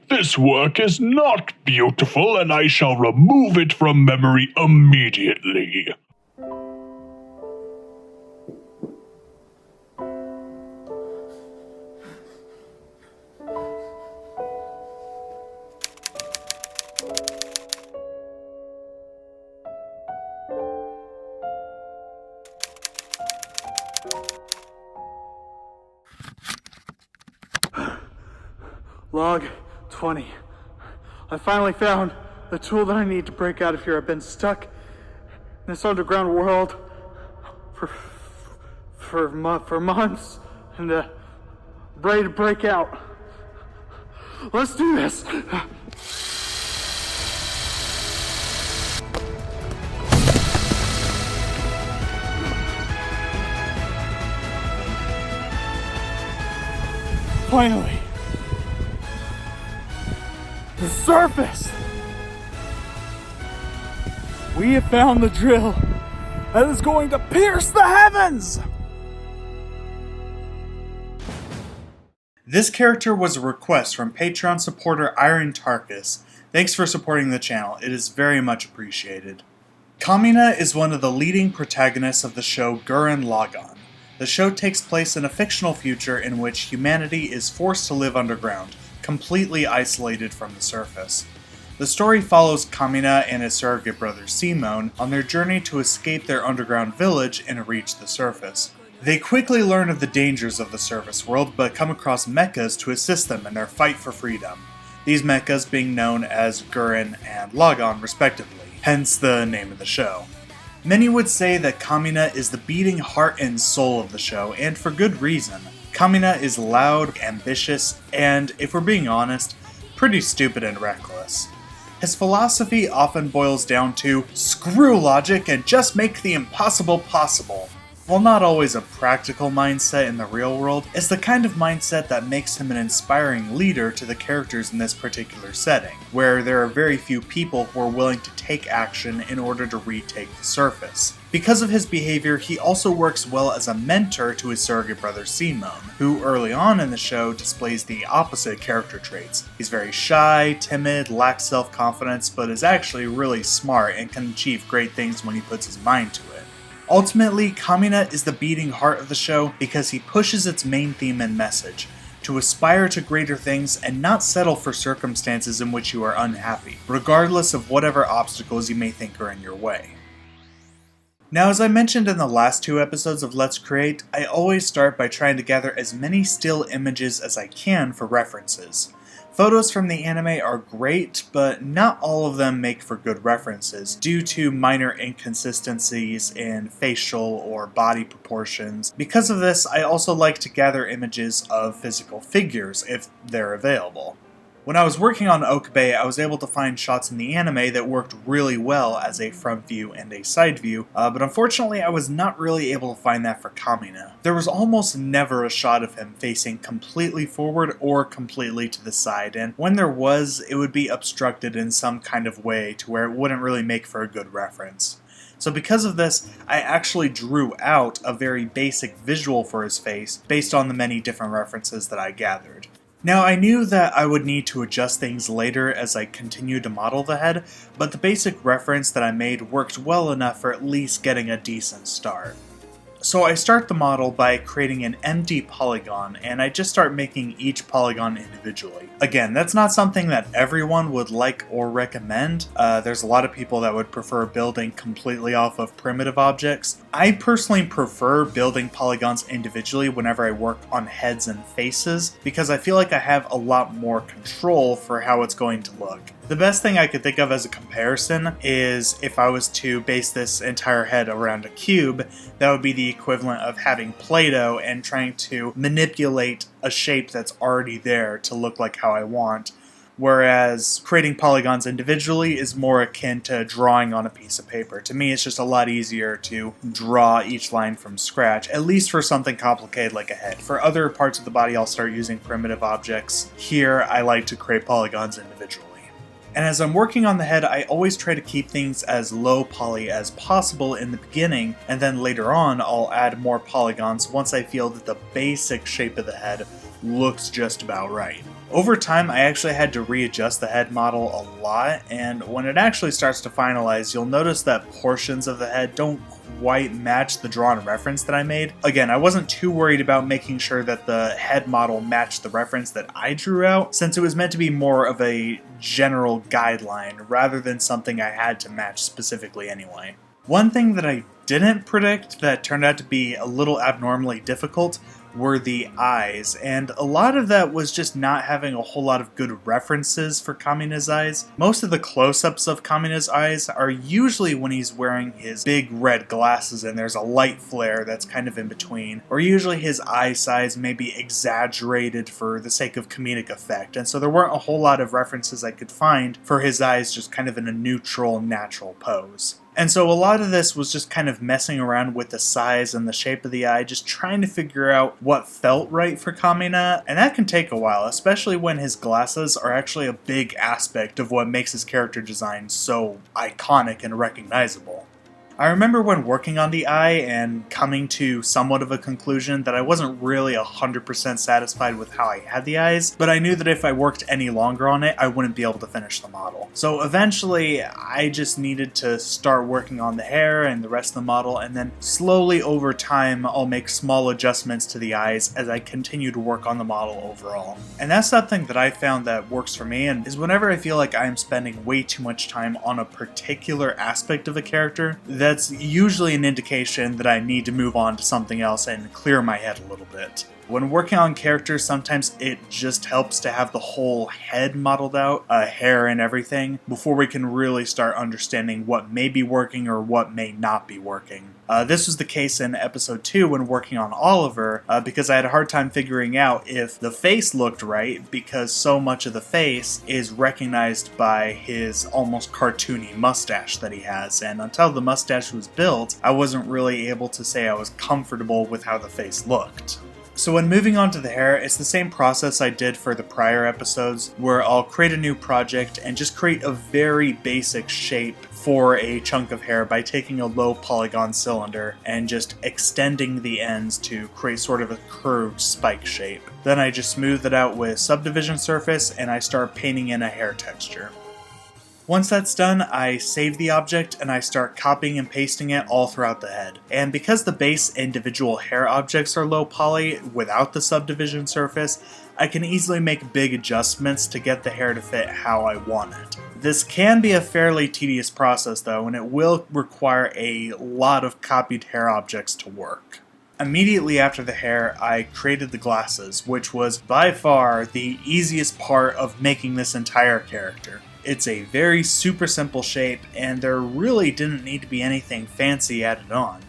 This work is not beautiful, and I shall remove it from memory immediately. Log 20. I finally found the tool that I need to break out of here. I've been stuck in this underground world for months, and ready to break out. Let's do this. Finally. The surface! We have found the drill that is going to pierce the heavens! This character was a request from Patreon supporter Iron Tarkus. Thanks for supporting the channel, it is very much appreciated. Kamina is one of the leading protagonists of the show Gurren Lagann. The show takes place in a fictional future in which humanity is forced to live underground, completely isolated from the surface. The story follows Kamina and his surrogate brother Simone on their journey to escape their underground village and reach the surface. They quickly learn of the dangers of the surface world, but come across mechas to assist them in their fight for freedom. These mechas being known as Gurren and Lagann respectively, hence the name of the show. Many would say that Kamina is the beating heart and soul of the show, and for good reason. Kamina is loud, ambitious, and, if we're being honest, pretty stupid and reckless. His philosophy often boils down to, screw logic and just make the impossible possible. While not always a practical mindset in the real world, it's the kind of mindset that makes him an inspiring leader to the characters in this particular setting, where there are very few people who are willing to take action in order to retake the surface. Because of his behavior, he also works well as a mentor to his surrogate brother Simone, who early on in the show displays the opposite character traits. He's very shy, timid, lacks self-confidence, but is actually really smart and can achieve great things when he puts his mind to it. Ultimately, Kamina is the beating heart of the show because he pushes its main theme and message, to aspire to greater things and not settle for circumstances in which you are unhappy, regardless of whatever obstacles you may think are in your way. Now, as I mentioned in the last two episodes of Let's Create, I always start by trying to gather as many still images as I can for references. Photos from the anime are great, but not all of them make for good references, due to minor inconsistencies in facial or body proportions. Because of this, I also like to gather images of physical figures, if they're available. When I was working on Okabe, I was able to find shots in the anime that worked really well as a front view and a side view, but unfortunately I was not really able to find that for Kamina. There was almost never a shot of him facing completely forward or completely to the side, and when there was, it would be obstructed in some kind of way to where it wouldn't really make for a good reference. So because of this, I actually drew out a very basic visual for his face based on the many different references that I gathered. Now, I knew that I would need to adjust things later as I continued to model the head, but the basic reference that I made worked well enough for at least getting a decent start. So I start the model by creating an empty polygon, and I just start making each polygon individually. Again, that's not something that everyone would like or recommend. There's a lot of people that would prefer building completely off of primitive objects. I personally prefer building polygons individually whenever I work on heads and faces, because I feel like I have a lot more control for how it's going to look. The best thing I could think of as a comparison is if I was to base this entire head around a cube, that would be the equivalent of having Play-Doh and trying to manipulate a shape that's already there to look like how I want. Whereas creating polygons individually is more akin to drawing on a piece of paper. To me, it's just a lot easier to draw each line from scratch, at least for something complicated like a head. For other parts of the body, I'll start using primitive objects. Here, I like to create polygons individually. And as I'm working on the head, I always try to keep things as low poly as possible in the beginning, and then later on I'll add more polygons once I feel that the basic shape of the head looks just about right. Over time, I actually had to readjust the head model a lot, and when it actually starts to finalize, you'll notice that portions of the head don't quite match the drawn reference that I made. Again, I wasn't too worried about making sure that the head model matched the reference that I drew out, since it was meant to be more of a general guideline rather than something I had to match specifically anyway. One thing that I didn't predict that turned out to be a little abnormally difficult were the eyes, and a lot of that was just not having a whole lot of good references for Kamina's eyes. Most of the close-ups of Kamina's eyes are usually when he's wearing his big red glasses and there's a light flare that's kind of in between, or usually his eye size may be exaggerated for the sake of comedic effect, and so there weren't a whole lot of references I could find for his eyes just kind of in a neutral, natural pose. And so a lot of this was just kind of messing around with the size and the shape of the eye, just trying to figure out what felt right for Kamina, and that can take a while, especially when his glasses are actually a big aspect of what makes his character design so iconic and recognizable. I remember when working on the eye and coming to somewhat of a conclusion that I wasn't really 100% satisfied with how I had the eyes, but I knew that if I worked any longer on it, I wouldn't be able to finish the model. So eventually, I just needed to start working on the hair and the rest of the model, and then slowly over time, I'll make small adjustments to the eyes as I continue to work on the model overall. And that's something that I found that works for me, and is whenever I feel like I'm spending way too much time on a particular aspect of a character, that's usually an indication that I need to move on to something else and clear my head a little bit. When working on characters, sometimes it just helps to have the whole head modeled out, hair and everything, before we can really start understanding what may be working or what may not be working. This was the case in episode 2 when working on Oliver, because I had a hard time figuring out if the face looked right, because so much of the face is recognized by his almost cartoony mustache that he has, and until the mustache was built, I wasn't really able to say I was comfortable with how the face looked. So when moving on to the hair, it's the same process I did for the prior episodes, where I'll create a new project and just create a very basic shape for a chunk of hair by taking a low polygon cylinder and just extending the ends to create sort of a curved spike shape. Then I just smooth it out with subdivision surface and I start painting in a hair texture. Once that's done, I save the object and I start copying and pasting it all throughout the head. And because the base individual hair objects are low poly without the subdivision surface, I can easily make big adjustments to get the hair to fit how I want it. This can be a fairly tedious process though, and it will require a lot of copied hair objects to work. Immediately after the hair, I created the glasses, which was by far the easiest part of making this entire character. It's a very super simple shape, and there really didn't need to be anything fancy added on.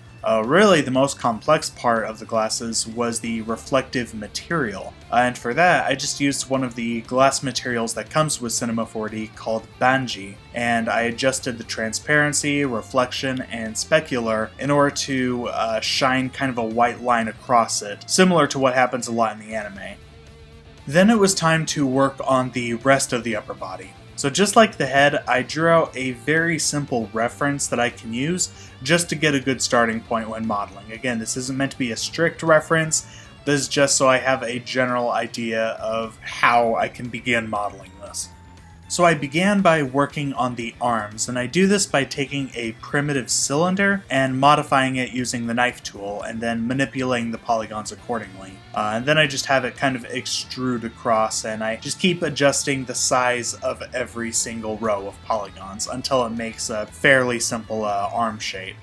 Really, the most complex part of the glasses was the reflective material, and for that, I just used one of the glass materials that comes with Cinema 4D called Banji, and I adjusted the transparency, reflection, and specular in order to shine kind of a white line across it, similar to what happens a lot in the anime. Then it was time to work on the rest of the upper body. So just like the head, I drew out a very simple reference that I can use just to get a good starting point when modeling. Again, this isn't meant to be a strict reference, this is just so I have a general idea of how I can begin modeling this. So I began by working on the arms, and I do this by taking a primitive cylinder and modifying it using the knife tool, and then manipulating the polygons accordingly. And then I just have it kind of extrude across, and I just keep adjusting the size of every single row of polygons until it makes a fairly simple arm shape.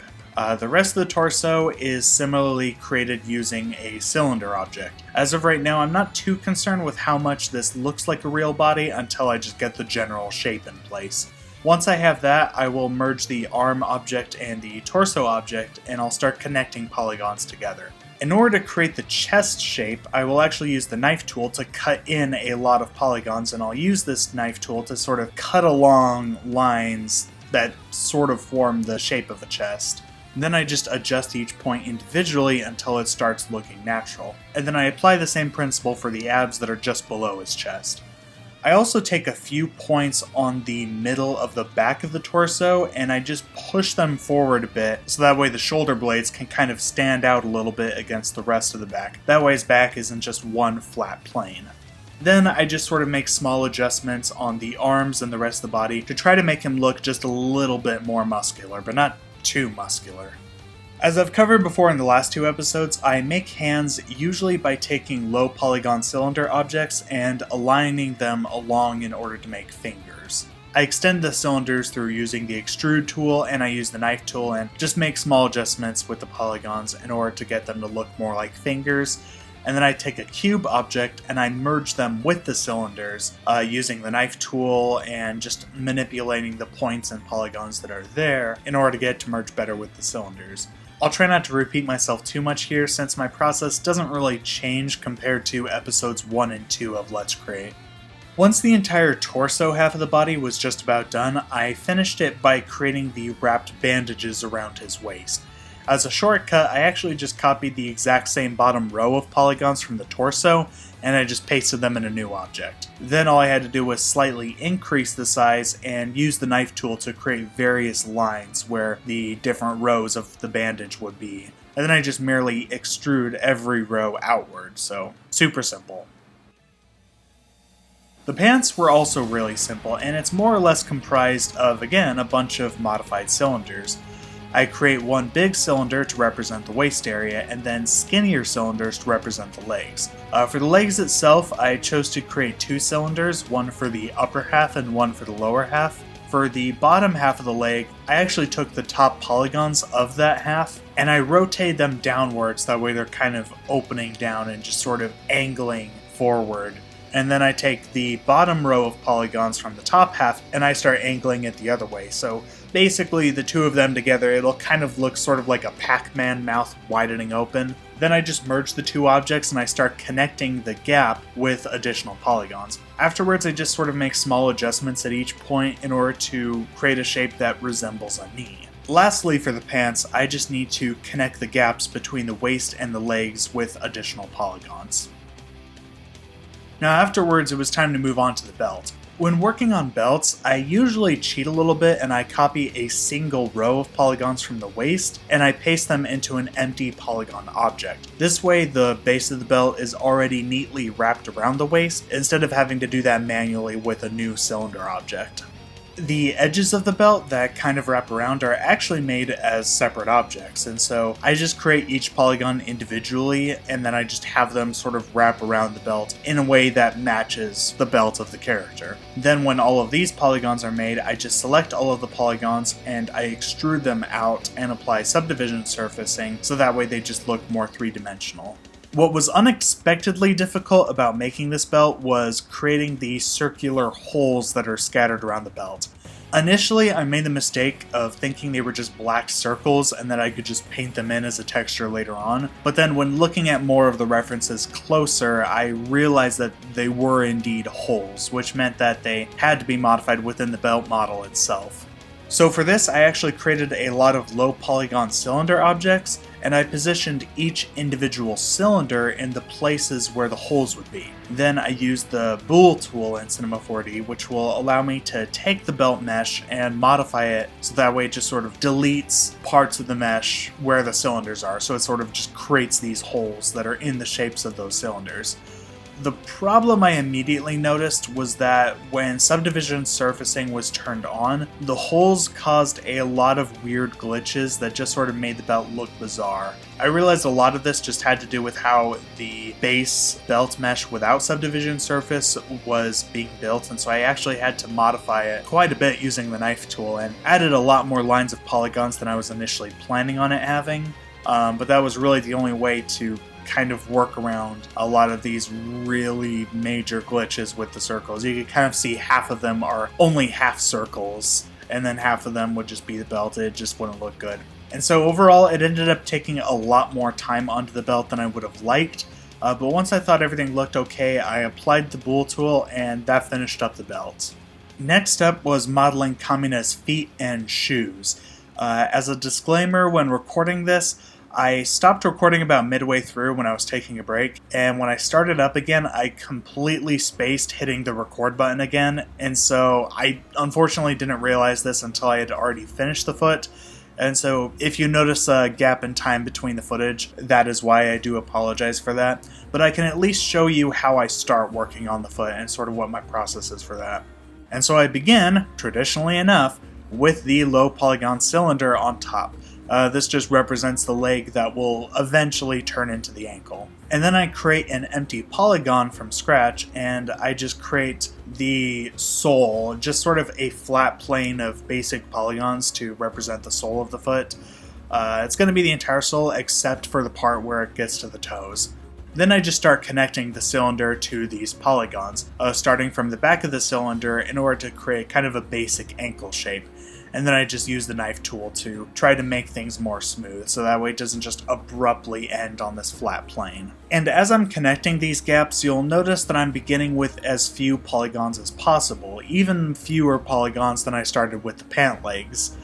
The rest of the torso is similarly created using a cylinder object. As of right now, I'm not too concerned with how much this looks like a real body until I just get the general shape in place. Once I have that, I will merge the arm object and the torso object, and I'll start connecting polygons together. In order to create the chest shape, I will actually use the knife tool to cut in a lot of polygons, and I'll use this knife tool to sort of cut along lines that sort of form the shape of a chest. Then I just adjust each point individually until it starts looking natural. And then I apply the same principle for the abs that are just below his chest. I also take a few points on the middle of the back of the torso and I just push them forward a bit so that way the shoulder blades can kind of stand out a little bit against the rest of the back. That way his back isn't just one flat plane. Then I just sort of make small adjustments on the arms and the rest of the body to try to make him look just a little bit more muscular, but not too muscular. As I've covered before in the last 2 episodes, I make hands usually by taking low polygon cylinder objects and aligning them along in order to make fingers. I extend the cylinders through using the extrude tool, and I use the knife tool and just make small adjustments with the polygons in order to get them to look more like fingers. And then I take a cube object and I merge them with the cylinders using the knife tool and just manipulating the points and polygons that are there in order to get it to merge better with the cylinders. I'll try not to repeat myself too much here since my process doesn't really change compared to episodes 1 and 2 of Let's Create. Once the entire torso half of the body was just about done, I finished it by creating the wrapped bandages around his waist. As a shortcut, I actually just copied the exact same bottom row of polygons from the torso, and I just pasted them in a new object. Then all I had to do was slightly increase the size and use the knife tool to create various lines where the different rows of the bandage would be. And then I just merely extrude every row outward, so super simple. The pants were also really simple, and it's more or less comprised of, again, a bunch of modified cylinders. I create one big cylinder to represent the waist area, and then skinnier cylinders to represent the legs. For the legs itself, I chose to create 2 cylinders, one for the upper half and one for the lower half. For the bottom half of the leg, I actually took the top polygons of that half, and I rotate them downwards, that way they're kind of opening down and just sort of angling forward. And then I take the bottom row of polygons from the top half and I start angling it the other way. So basically the 2 of them together, it'll kind of look sort of like a Pac-Man mouth widening open. Then I just merge the 2 objects and I start connecting the gap with additional polygons. Afterwards, I just sort of make small adjustments at each point in order to create a shape that resembles a knee. Lastly, for the pants, I just need to connect the gaps between the waist and the legs with additional polygons. Now afterwards, it was time to move on to the belt. When working on belts, I usually cheat a little bit and I copy a single row of polygons from the waist and I paste them into an empty polygon object. This way, the base of the belt is already neatly wrapped around the waist instead of having to do that manually with a new cylinder object. The edges of the belt that kind of wrap around are actually made as separate objects, and so I just create each polygon individually and then I just have them sort of wrap around the belt in a way that matches the belt of the character. Then when all of these polygons are made, I just select all of the polygons and I extrude them out and apply subdivision surfacing so that way they just look more 3-dimensional. What was unexpectedly difficult about making this belt was creating the circular holes that are scattered around the belt. Initially, I made the mistake of thinking they were just black circles and that I could just paint them in as a texture later on, but then when looking at more of the references closer, I realized that they were indeed holes, which meant that they had to be modified within the belt model itself. So for this, I actually created a lot of low polygon cylinder objects, and I positioned each individual cylinder in the places where the holes would be. Then I used the Bool tool in Cinema 4D, which will allow me to take the belt mesh and modify it so that way it just sort of deletes parts of the mesh where the cylinders are, so it sort of just creates these holes that are in the shapes of those cylinders. The problem I immediately noticed was that when subdivision surfacing was turned on, the holes caused a lot of weird glitches that just sort of made the belt look bizarre. I realized a lot of this just had to do with how the base belt mesh without subdivision surface was being built, and so I actually had to modify it quite a bit using the knife tool and added a lot more lines of polygons than I was initially planning on it having, but that was really the only way to kind of work around a lot of these really major glitches with the circles. You could kind of see half of them are only half circles, and then half of them would just be the belt. It just wouldn't look good. And so overall, it ended up taking a lot more time onto the belt than I would have liked, but once I thought everything looked okay, I applied the Bool tool, and that finished up the belt. Next up was modeling Kamina's feet and shoes. As a disclaimer, when recording this, I stopped recording about midway through when I was taking a break, and when I started up again, I completely spaced hitting the record button again, and so I unfortunately didn't realize this until I had already finished the foot, And so if you notice a gap in time between the footage, that is why. I do apologize for that. But I can at least show you how I start working on the foot and sort of what my process is for that. And so I begin, traditionally enough, with the low polygon cylinder on top. This just represents the leg that will eventually turn into the ankle. And then I create an empty polygon from scratch, and I just create the sole, just sort of a flat plane of basic polygons to represent the sole of the foot. It's going to be the entire sole except for the part where it gets to the toes. Then I just start connecting the cylinder to these polygons, starting from the back of the cylinder in order to create kind of a basic ankle shape. And then I just use the knife tool to try to make things more smooth, so that way it doesn't just abruptly end on this flat plane. And as I'm connecting these gaps, you'll notice that I'm beginning with as few polygons as possible, even fewer polygons than I started with the pant legs.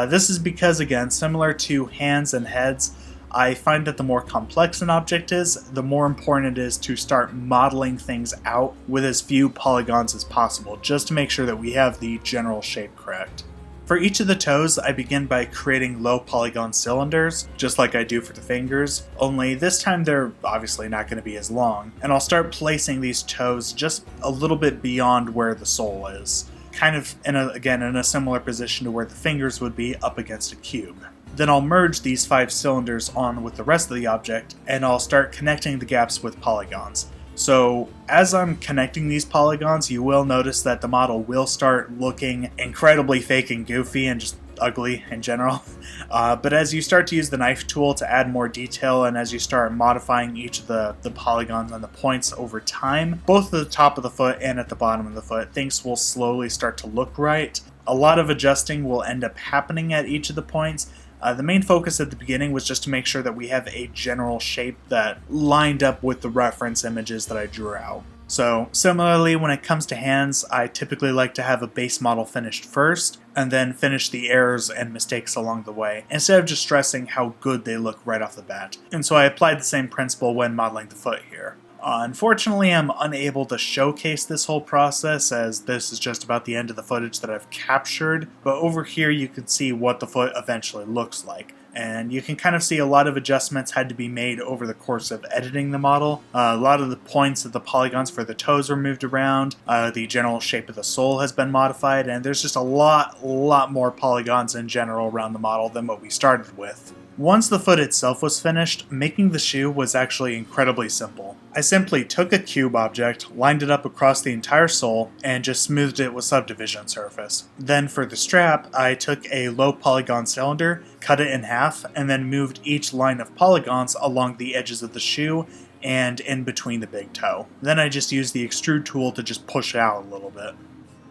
This is because, again, similar to hands and heads, I find that the more complex an object is, the more important it is to start modeling things out with as few polygons as possible, just to make sure that we have the general shape correct. For each of the toes, I begin by creating low polygon cylinders, just like I do for the fingers, only this time they're obviously not going to be as long, and I'll start placing these toes just a little bit beyond where the sole is, kind of in a similar position to where the fingers would be up against a cube. Then I'll merge these 5 cylinders on with the rest of the object, and I'll start connecting the gaps with polygons. So as I'm connecting these polygons, you will notice that the model will start looking incredibly fake and goofy and just ugly in general. But as you start to use the knife tool to add more detail, and as you start modifying each of the polygons and the points over time, both at the top of the foot and at the bottom of the foot, things will slowly start to look right. A lot of adjusting will end up happening at each of the points. The main focus at the beginning was just to make sure that we have a general shape that lined up with the reference images that I drew out. So similarly, when it comes to hands, I typically like to have a base model finished first, and then finish the errors and mistakes along the way, instead of just stressing how good they look right off the bat. And so I applied the same principle when modeling the foot here. Unfortunately, I'm unable to showcase this whole process, as this is just about the end of the footage that I've captured, but over here you can see what the foot eventually looks like. And you can kind of see a lot of adjustments had to be made over the course of editing the model. A lot of the points of the polygons for the toes were moved around, the general shape of the sole has been modified, and there's just a lot more polygons in general around the model than what we started with. Once the foot itself was finished, making the shoe was actually incredibly simple. I simply took a cube object, lined it up across the entire sole, and just smoothed it with subdivision surface. Then for the strap, I took a low polygon cylinder, cut it in half, and then moved each line of polygons along the edges of the shoe and in between the big toe. Then I just used the extrude tool to just push it out a little bit.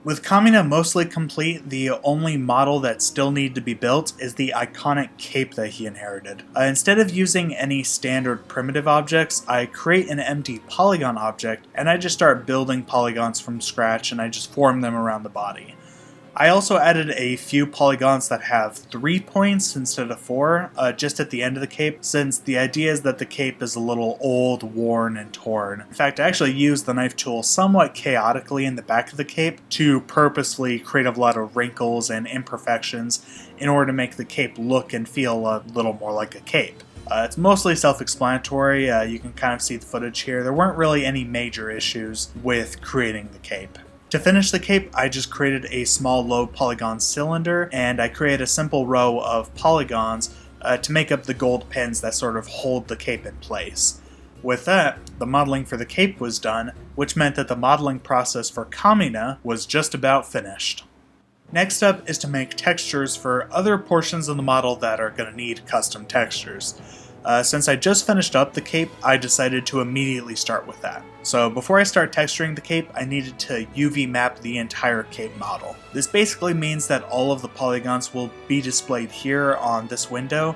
With Kamina mostly complete, the only model that still needed to be built is the iconic cape that he inherited. Instead of using any standard primitive objects, I create an empty polygon object, and I just start building polygons from scratch, and I just form them around the body. I also added a few polygons that have 3 points instead of 4, just at the end of the cape, since the idea is that the cape is a little old, worn, and torn. In fact, I actually used the knife tool somewhat chaotically in the back of the cape to purposely create a lot of wrinkles and imperfections in order to make the cape look and feel a little more like a cape. It's mostly self-explanatory. You can kind of see the footage here. There weren't really any major issues with creating the cape. To finish the cape, I just created a small low polygon cylinder, and I created a simple row of polygons to make up the gold pins that sort of hold the cape in place. With that, the modeling for the cape was done, which meant that the modeling process for Kamina was just about finished. Next up is to make textures for other portions of the model that are going to need custom textures. Since I just finished up the cape, I decided to immediately start with that. So before I start texturing the cape, I needed to UV map the entire cape model. This basically means that all of the polygons will be displayed here on this window,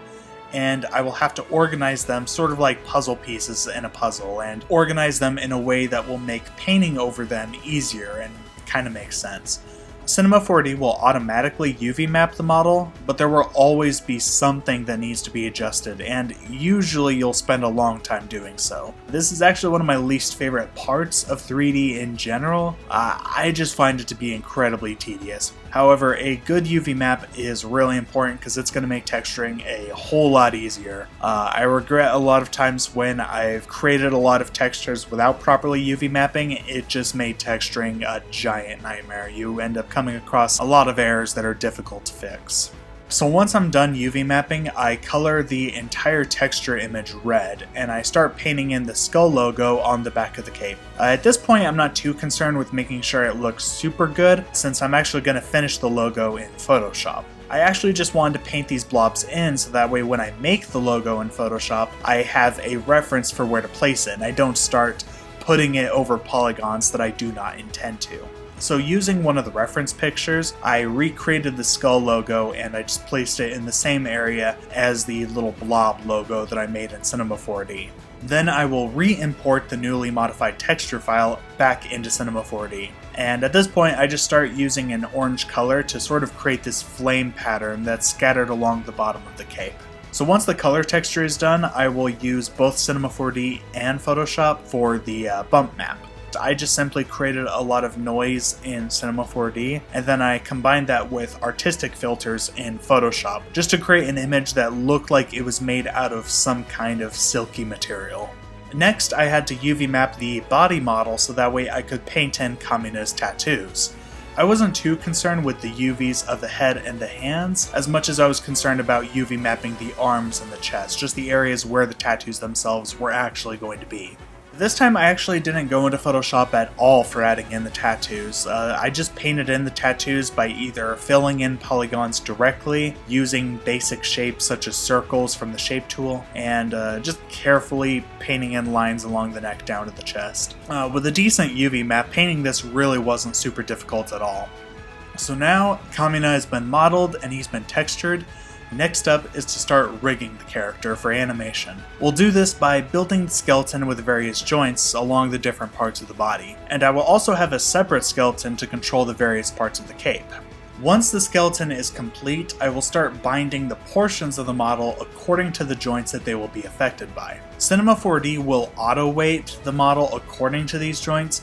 and I will have to organize them sort of like puzzle pieces in a puzzle, and organize them in a way that will make painting over them easier and kind of makes sense. Cinema 4D will automatically UV map the model, but there will always be something that needs to be adjusted, and usually you'll spend a long time doing so. This is actually one of my least favorite parts of 3D in general. I just find it to be incredibly tedious. However, a good UV map is really important because it's going to make texturing a whole lot easier. I regret a lot of times when I've created a lot of textures without properly UV mapping, it just made texturing a giant nightmare. You end up coming across a lot of errors that are difficult to fix. So once I'm done UV mapping, I color the entire texture image red, and I start painting in the skull logo on the back of the cape. At this point, I'm not too concerned with making sure it looks super good, since I'm actually going to finish the logo in Photoshop. I actually just wanted to paint these blobs in so that way when I make the logo in Photoshop, I have a reference for where to place it, and I don't start putting it over polygons that I do not intend to. So using one of the reference pictures, I recreated the skull logo and I just placed it in the same area as the little blob logo that I made in Cinema 4D. Then I will re-import the newly modified texture file back into Cinema 4D. And at this point, I just start using an orange color to sort of create this flame pattern that's scattered along the bottom of the cape. So once the color texture is done, I will use both Cinema 4D and Photoshop for the bump map. I just simply created a lot of noise in Cinema 4D, and then I combined that with artistic filters in Photoshop, just to create an image that looked like it was made out of some kind of silky material. Next, I had to UV map the body model so that way I could paint in Kamina's tattoos. I wasn't too concerned with the UVs of the head and the hands, as much as I was concerned about UV mapping the arms and the chest, just the areas where the tattoos themselves were actually going to be. This time I actually didn't go into Photoshop at all for adding in the tattoos. I just painted in the tattoos by either filling in polygons directly, using basic shapes such as circles from the shape tool, and just carefully painting in lines along the neck down to the chest. With a decent UV map, painting this really wasn't super difficult at all. So now Kamina has been modeled and he's been textured. Next up is to start rigging the character for animation. We'll do this by building the skeleton with various joints along the different parts of the body, and I will also have a separate skeleton to control the various parts of the cape. Once the skeleton is complete, I will start binding the portions of the model according to the joints that they will be affected by. Cinema 4D will auto-weight the model according to these joints,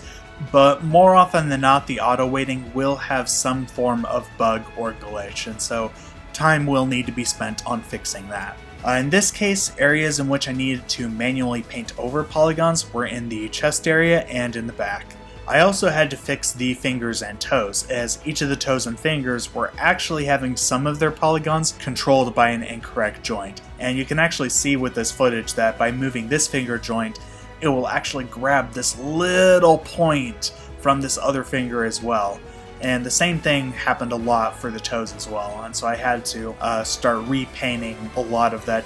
but more often than not the auto-weighting will have some form of bug or glitch, and so time will need to be spent on fixing that. In this case, areas in which I needed to manually paint over polygons were in the chest area and in the back. I also had to fix the fingers and toes, as each of the toes and fingers were actually having some of their polygons controlled by an incorrect joint. And you can actually see with this footage that by moving this finger joint, it will actually grab this little point from this other finger as well. And the same thing happened a lot for the toes as well, and so I had to start repainting a lot of that.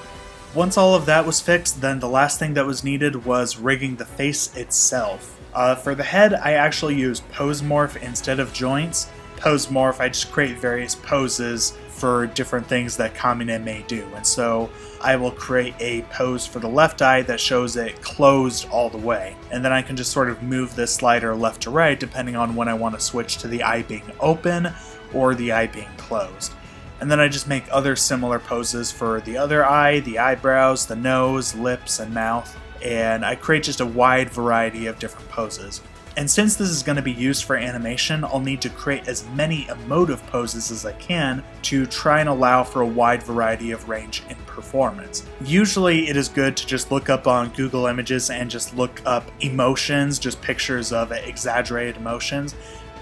Once all of that was fixed, then the last thing that was needed was rigging the face itself. For the head, I actually used pose morph instead of joints. Pose morph, I just create various poses for different things that Kamina may do, and so I will create a pose for the left eye that shows it closed all the way, and then I can just sort of move this slider left to right depending on when I want to switch to the eye being open or the eye being closed. And then I just make other similar poses for the other eye, the eyebrows, the nose, lips, and mouth, and I create just a wide variety of different poses. And since this is going to be used for animation, I'll need to create as many emotive poses as I can to try and allow for a wide variety of range in performance. Usually it is good to just look up on Google Images and just look up emotions, just pictures of exaggerated emotions,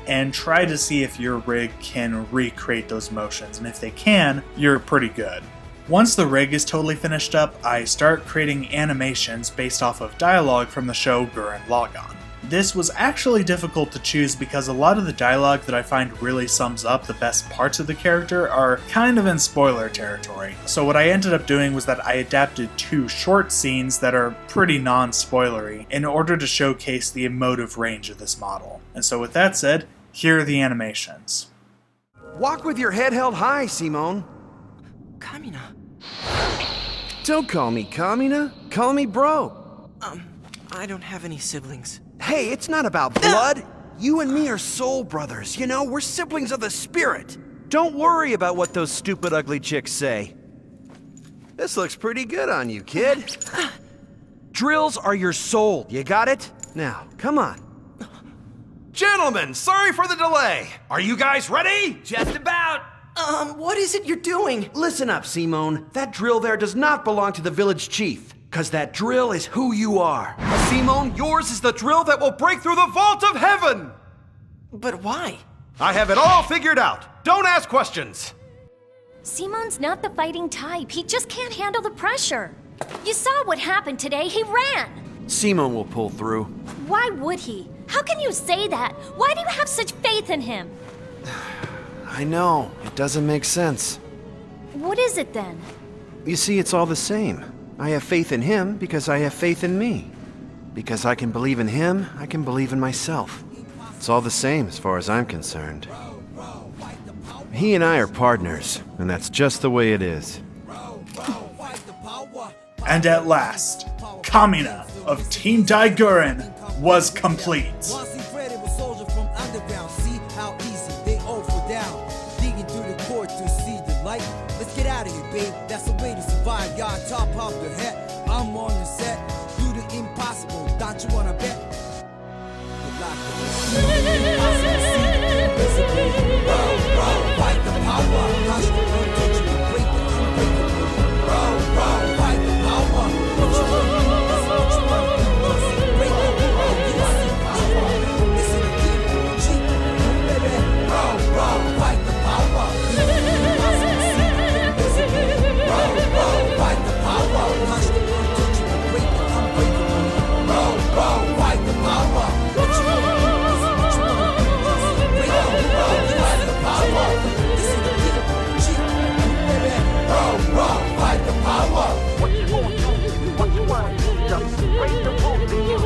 and try to see if your rig can recreate those emotions. And if they can, you're pretty good. Once the rig is totally finished up, I start creating animations based off of dialogue from the show Gurren Lagann. This was actually difficult to choose because a lot of the dialogue that I find really sums up the best parts of the character are kind of in spoiler territory. So what I ended up doing was that I adapted 2 short scenes that are pretty non-spoilery in order to showcase the emotive range of this model. And so with that said, here are the animations. Walk with your head held high, Simone. Kamina. Don't call me Kamina. Call me bro. I don't have any siblings. Hey, it's not about blood. You and me are soul brothers, you know? We're siblings of the spirit. Don't worry about what those stupid ugly chicks say. This looks pretty good on you, kid. Drills are your soul, you got it? Now, come on. Gentlemen, sorry for the delay. Are you guys ready? Just about. What is it you're doing? Listen up, Simone. That drill there does not belong to the village chief, because that drill is who you are. Simone, yours is the drill that will break through the vault of heaven! But why? I have it all figured out. Don't ask questions. Simone's not the fighting type. He just can't handle the pressure. You saw what happened today. He ran. Simone will pull through. Why would he? How can you say that? Why do you have such faith in him? I know, it doesn't make sense. What is it then? You see, it's all the same. I have faith in him because I have faith in me. Because I can believe in him, I can believe in myself. It's all the same as far as I'm concerned. He and I are partners, and that's just the way it is. And at last, Kamina of Team Dai-Gurren was complete. Once he read it was soldier from underground. See how easy they all fall down. Digging through the court to see the light. Let's get out of here, babe. That's the way to survive. Y'all top off your head. I'm on the set. Do the impossible. Don't you wanna bet? Good luck. Fight the power. Touch the untouchable. Break the unbreakable. Fight the power. What you want? What you want? Break the world. You see the power. This is the game. Cheat. Baby. Fight the power. Fight the power. Touch the untouchable. Break the unbreakable. Fight the power. What you want? What you want? Break the world. You see the power. This is the game. Cheat. Baby. Fight the power. What you want? What you want? Just break the rules to you.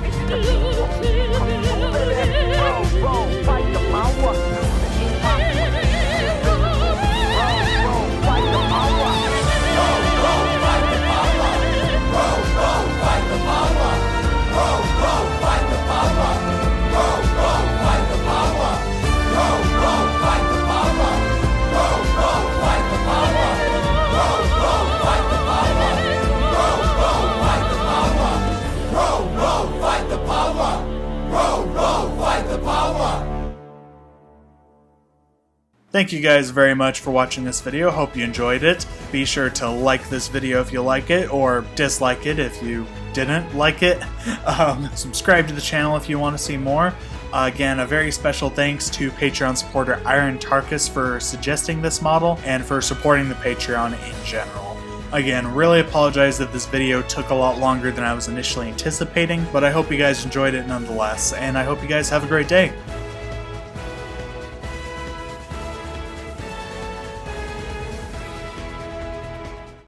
This is the game. Baby. Fight the power. Fight the power. Thank you guys very much for watching this video. Hope you enjoyed it. Be sure to like this video if you like it, or dislike it if you didn't like it. Subscribe to the channel if you want to see more. Again, a very special thanks to Patreon supporter Iron Tarkus for suggesting this model and for supporting the Patreon in general. Again, really apologize that this video took a lot longer than I was initially anticipating, but I hope you guys enjoyed it nonetheless, and I hope you guys have a great day.